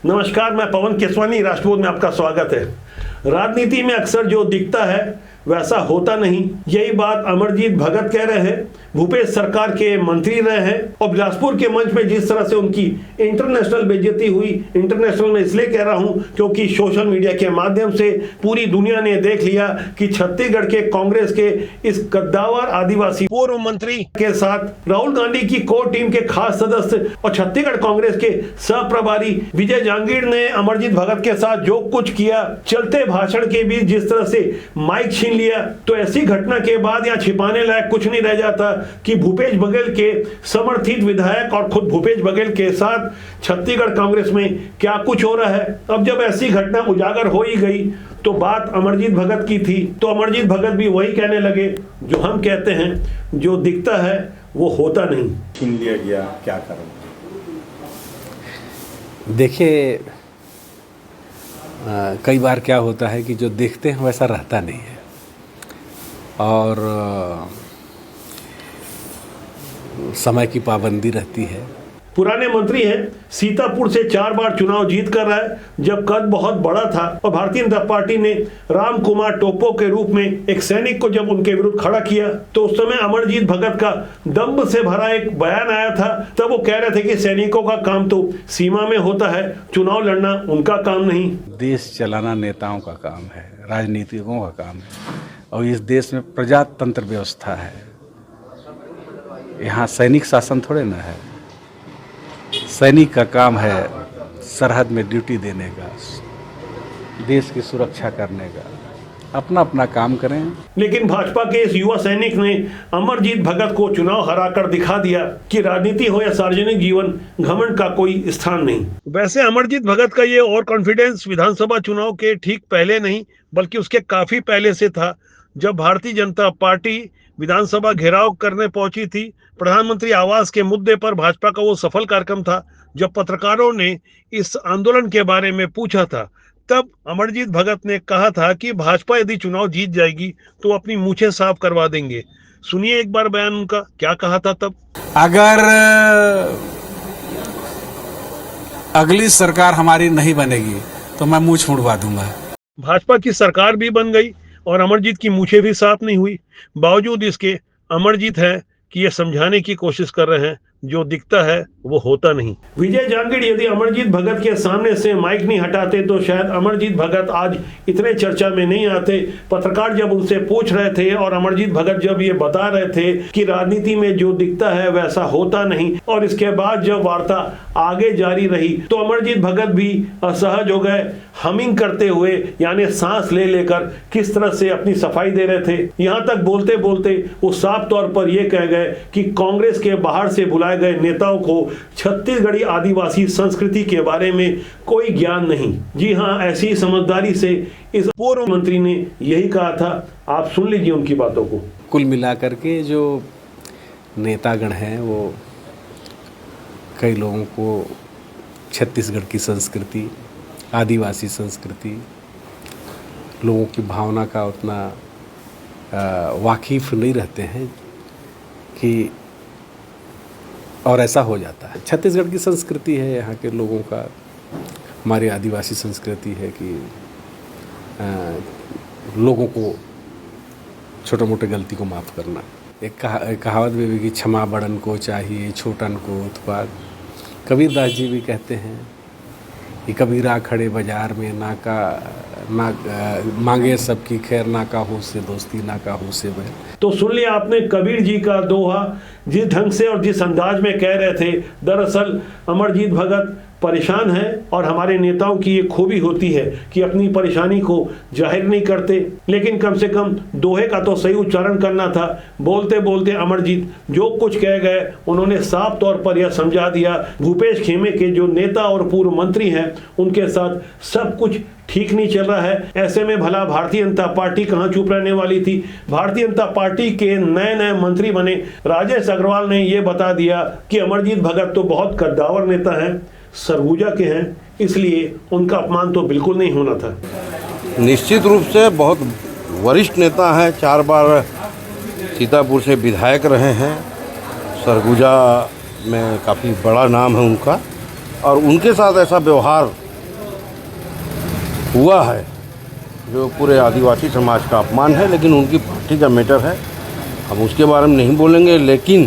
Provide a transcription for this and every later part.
नमस्कार, मैं पवन केसवानी, राष्ट्रबोध में आपका स्वागत है। राजनीति में अक्सर जो दिखता है वैसा होता नहीं, यही बात अमरजीत भगत कह रहे हैं। भूपेश सरकार के मंत्री रहे हैं और बिलासपुर के मंच में जिस तरह से उनकी इंटरनेशनल बेइज्जती हुई, इंटरनेशनल में इसलिए कह रहा हूं क्योंकि सोशल मीडिया के माध्यम से पूरी दुनिया ने देख लिया कि छत्तीसगढ़ के कांग्रेस के इस कद्दावर आदिवासी पूर्व मंत्री के साथ राहुल गांधी की कोर टीम के खास सदस्य और छत्तीसगढ़ कांग्रेस के सह प्रभारी विजय जांगीड़ ने अमरजीत भगत के साथ जो कुछ किया, चलते भाषण के बीच जिस तरह से माइक छीन लिया, तो ऐसी घटना के बाद यहाँ छिपाने लायक कुछ नहीं रह जाता कि भूपेश बघेल के समर्थित विधायक और खुद भूपेश बघेल के साथ छत्तीसगढ़ कांग्रेस में क्या कुछ हो रहा है। अब जब ऐसी घटना उजागर हो ही गई तो बात अमरजीत भगत की थी, तो अमरजीत भगत भी वही कहने लगे जो हम कहते हैं, जो दिखता है वो होता नहीं। छीन लिया गया, क्या कारण? देखिए, कई बार क्या होता है कि जो देखते हैं वैसा रहता नहीं है और समय की पाबंदी रहती है। पुराने मंत्री हैं, सीतापुर से 4 बार चुनाव जीत कर रहा है, जब कद बहुत बड़ा था और भारतीय जनता पार्टी ने राम कुमार टोप्पो के रूप में एक सैनिक को जब उनके विरुद्ध खड़ा किया तो उस समय अमरजीत भगत का दम्भ से भरा एक बयान आया था। तब वो कह रहे थे कि सैनिकों का काम तो सीमा में होता है, चुनाव लड़ना उनका काम नहीं। देश चलाना नेताओं का काम है, राजनीतिकों का काम है और इस देश में प्रजातंत्र व्यवस्था है। यहाँ सैनिक शासन थोड़े ना है। सैनिक का काम है सरहद में ड्यूटी देने का, देश की सुरक्षा करने का, अपना अपना काम करें। लेकिन भाजपा के इस युवा सैनिक ने अमरजीत भगत को चुनाव हराकर दिखा दिया कि राजनीति हो या सार्वजनिक जीवन, घमंड का कोई स्थान नहीं। वैसे अमरजीत भगत का ये और कॉन्फिडेंस विधानसभा चुनाव के ठीक पहले नहीं बल्कि उसके काफी पहले से था, जब भारतीय जनता पार्टी विधानसभा घेराव करने पहुंची थी। प्रधानमंत्री आवास के मुद्दे पर भाजपा का वो सफल कार्यक्रम था। जब पत्रकारों ने इस आंदोलन के बारे में पूछा था, तब अमरजीत भगत ने कहा था कि भाजपा यदि चुनाव जीत जाएगी तो अपनी मूछें साफ करवा देंगे। सुनिए एक बार बयान उनका, क्या कहा था तब। अगर अगली सरकार हमारी नहीं बनेगी तो मैं मूछ मुड़वा दूंगा। भाजपा की सरकार भी बन गई और अमरजीत की मूछें भी साफ नहीं हुई। बावजूद इसके अमरजीत है कि ये समझाने की कोशिश कर रहे हैं, जो दिखता है वो होता नहीं। विजय जांगीड़ यदि अमरजीत भगत के सामने से माइक नहीं हटाते तो शायद अमरजीत भगत आज इतने चर्चा में नहीं आते। पत्रकार जब उनसे पूछ रहे थे और अमरजीत भगत जब ये बता रहे थे कि राजनीति में जो दिखता है वैसा होता नहीं, और इसके बाद जब वार्ता आगे जारी रही तो अमरजीत भगत भी असहज हो गए, हमिंग करते हुए, यानी सांस ले लेकर किस तरह से अपनी सफाई दे रहे थे। यहाँ तक बोलते बोलते वो साफ तौर पर यह कह गए कि कांग्रेस के बाहर से बुलाए गए नेताओं को छत्तीसगढ़ी आदिवासी संस्कृति के बारे में कोई ज्ञान नहीं। जी हाँ, ऐसी समझदारी से इस पूर्व मंत्री ने यही कहा था। आप सुन लीजिए उनकी बातों को। कुल मिलाकर के जो नेतागण हैं वो कई लोगों को छत्तीसगढ़ की संस्कृति, आदिवासी संस्कृति, लोगों की भावना का उतना वाकिफ नहीं रहते हैं कि, और ऐसा हो जाता है। छत्तीसगढ़ की संस्कृति है, यहाँ के लोगों का, हमारी आदिवासी संस्कृति है कि लोगों को छोटे मोटे गलती को माफ़ करना। एक कहावत भी है कि क्षमा बड़न को चाहिए, छोटन को उत्पाद। कबीर दास जी भी कहते हैं कि कबीरा खड़े बाजार में मांगे सबकी खैर, ना का हो से दोस्ती, ना का हो से बैर। तो सुन लिया आपने कबीर जी का दोहा, जिस ढंग से और जिस अंदाज में कह रहे थे। दरअसल अमरजीत भगत परेशान है और हमारे नेताओं की ये खूबी होती है कि अपनी परेशानी को जाहिर नहीं करते, लेकिन कम से कम दोहे का तो सही उच्चारण करना था। बोलते बोलते अमरजीत जो कुछ कह गए उन्होंने साफ तौर पर यह समझा दिया, भूपेश खेमे के जो नेता और पूर्व मंत्री हैं उनके साथ सब कुछ ठीक नहीं चल रहा है। ऐसे में भला भारतीय जनता पार्टी कहाँ चुप रहने वाली थी। भारतीय जनता पार्टी के नए नए मंत्री बने राजेश अग्रवाल ने यह बता दिया कि अमरजीत भगत तो बहुत कद्दावर नेता हैं, सरगुजा के हैं, इसलिए उनका अपमान तो बिल्कुल नहीं होना था। निश्चित रूप से बहुत वरिष्ठ नेता हैं, 4 बार सीतापुर से विधायक रहे हैं, सरगुजा में काफ़ी बड़ा नाम है उनका, और उनके साथ ऐसा व्यवहार हुआ है जो पूरे आदिवासी समाज का अपमान है, लेकिन उनकी पार्टी का मैटर है, हम उसके बारे में नहीं बोलेंगे। लेकिन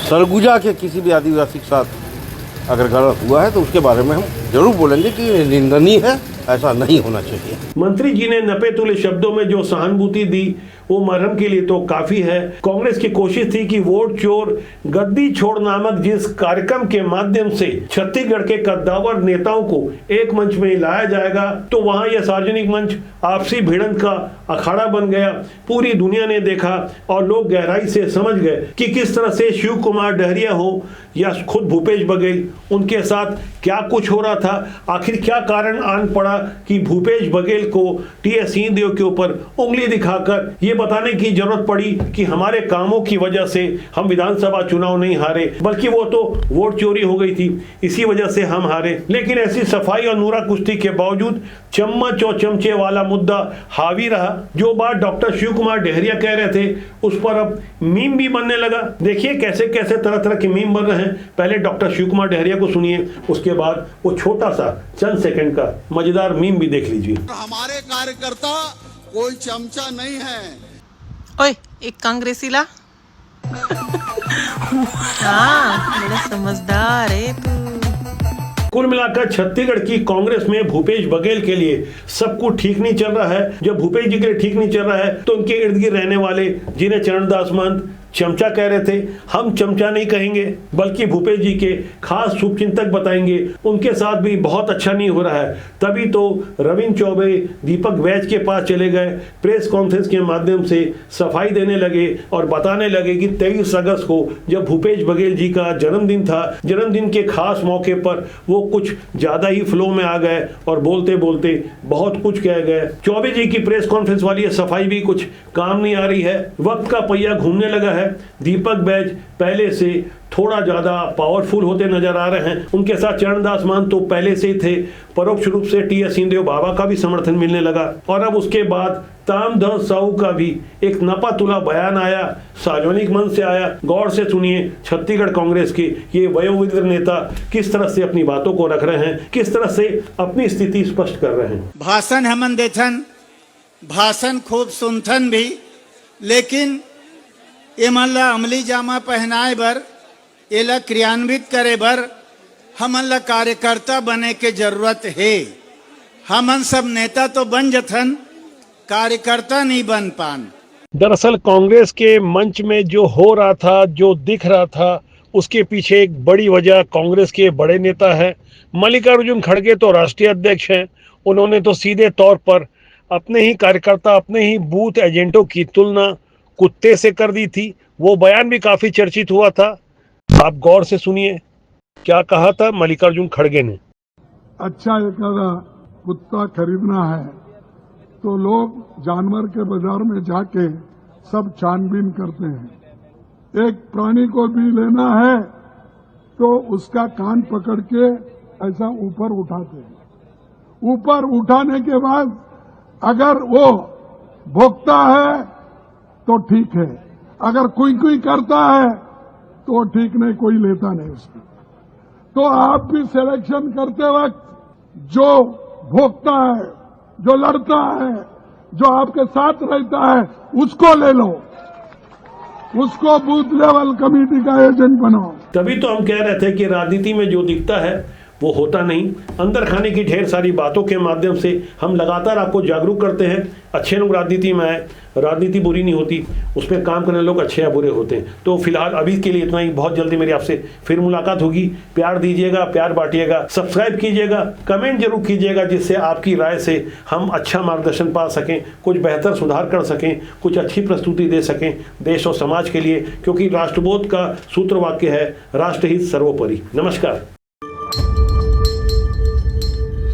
सरगुजा के किसी भी आदिवासी के साथ अगर गलत हुआ है तो उसके बारे में हम जरूर बोलेंगे कि ये निंदनीय है, ऐसा नहीं होना चाहिए। मंत्री जी ने नपे तुले शब्दों में जो सहानुभूति दी वो मरहम के लिए तो काफी है। कांग्रेस की कोशिश थी कि वोट चोर गद्दी छोड़ नामक जिस कार्यक्रम के माध्यम से छत्तीसगढ़ के कद्दावर नेताओं को एक मंच में लाया जाएगा, तो वहां यह सार्वजनिक मंच आपसी भिड़ंत का अखाड़ा बन गया। पूरी दुनिया ने देखा और लोग गहराई से समझ गए कि किस तरह से शिव कुमार डहरिया हो या खुद भूपेश बघेल, उनके साथ क्या कुछ हो रहा था। आखिर क्या कारण आन पड़ा कि भूपेश बघेल को टीएस सिंहदेव के ऊपर उंगली दिखाकर ये बताने की जरूरत पड़ी कि हमारे कामों की वजह से हम विधानसभा चुनाव नहीं हारे, बल्कि वो तो वोट चोरी हो गई थी, इसी वजह से हम हारे। लेकिन ऐसी सफाई और नूरा कुश्ती के बावजूद चम्मच और चमचे वाला मुद्दा हावी रहा। जो बात डॉक्टर शिव कुमार डहरिया कह रहे थे उस पर अब मीम भी बनने लगा। देखिए कैसे कैसे तरह तरह के मीम बन रहे हैं। पहले डॉक्टर शिव कुमार डहरिया को सुनिए, उसके बाद वो छोटा सा चंद सेकंड का मजेदार मीम भी देख लीजिए। हमारे कार्यकर्ता कोई चमचा नहीं है। ओए एक कांग्रेसी ला हाँ बड़ा समझदार है तू। कुल मिलाकर छत्तीसगढ़ की कांग्रेस में भूपेश बघेल के लिए सब कुछ ठीक नहीं चल रहा है। जब भूपेश जी के लिए ठीक नहीं चल रहा है तो उनके इर्द गिर्द रहने वाले जिन्हें चरणदास महंत चमचा कह रहे थे, हम चमचा नहीं कहेंगे बल्कि भूपेश जी के खास शुभचिंतक बताएंगे, उनके साथ भी बहुत अच्छा नहीं हो रहा है। तभी तो रविंद्र चौबे दीपक वैज के पास चले गए, प्रेस कॉन्फ्रेंस के माध्यम से सफाई देने लगे और बताने लगे कि 23 अगस्त को जब भूपेश बघेल जी का जन्मदिन था, जन्मदिन के खास मौके पर वो कुछ ज़्यादा ही फ्लो में आ गए और बोलते बोलते बहुत कुछ कह गए। चौबे जी की प्रेस कॉन्फ्रेंस वाली सफाई भी कुछ काम नहीं आ रही है, वक्त का पहिया घूमने लगा है। दीपक बैज पहले से थोड़ा ज्यादा पावरफुल होते नजर आ रहे हैं। उनके साथ चरणदास महंत तो पहले से ही थे। परोक्ष रूप से टीएस सिंहदेव बाबा का भी समर्थन मिलने लगा और अब उसके बाद तामदह साहू का भी एक नपा तुला बयान आया, सार्वजनिक मंच से आया। गौर से सुनिए छत्तीसगढ़ कांग्रेस के ये वयोवृद्ध नेता किस तरह से अपनी बातों को रख रहे हैं, किस तरह से अपनी स्थिति स्पष्ट कर रहे हैं। भाषण हमन देथन, भाषण खूब सुनथन भी, लेकिन ये मन ला अमली जामा पहनाए बर, एला क्रियान्वित करे बर हमन ला कार्यकर्ता बने के जरूरत है। हमन सब नेता तो बन जथन, कार्यकर्ता नहीं बन पान। दरअसल कांग्रेस के मंच में जो हो रहा था, जो दिख रहा था, उसके पीछे एक बड़ी वजह कांग्रेस के बड़े नेता है। मल्लिकार्जुन खड़गे तो राष्ट्रीय अध्यक्ष हैं। उन्होंने तो सीधे तौर पर अपने ही कार्यकर्ता, अपने ही बूथ एजेंटों की तुलना कुत्ते से कर दी थी। वो बयान भी काफी चर्चित हुआ था। आप गौर से सुनिए क्या कहा था मल्लिकार्जुन खड़गे ने। अच्छा एक कुत्ता खरीदना है तो लोग जानवर के बाजार में जाके सब छानबीन करते हैं। एक प्राणी को भी लेना है तो उसका कान पकड़ के ऐसा ऊपर उठाते हैं। ऊपर उठाने के बाद अगर वो भोंकता है तो ठीक है, अगर कोई कोई करता है तो ठीक नहीं, कोई लेता नहीं उसको। तो आप भी सिलेक्शन करते वक्त जो भोंकता है, जो लड़ता है, जो आपके साथ रहता है, उसको ले लो, उसको बूथ लेवल कमेटी का एजेंट बनाओ। तभी तो हम कह रहे थे कि राजनीति में जो दिखता है वो होता नहीं। अंदर खाने की ढेर सारी बातों के माध्यम से हम लगातार आपको जागरूक करते हैं। अच्छे लोग राजनीति में आए, राजनीति बुरी नहीं होती, उसमें काम करने लोग अच्छे या बुरे होते हैं। तो फिलहाल अभी के लिए इतना ही। बहुत जल्दी मेरी आपसे फिर मुलाकात होगी। प्यार दीजिएगा, प्यार बांटिएगा, सब्सक्राइब कीजिएगा, कमेंट जरूर कीजिएगा, जिससे आपकी राय से हम अच्छा मार्गदर्शन पा सकें, कुछ बेहतर सुधार कर सकें, कुछ अच्छी प्रस्तुति दे सकें देश और समाज के लिए, क्योंकि राष्ट्रबोध का सूत्र वाक्य है राष्ट्रहित सर्वोपरि। नमस्कार।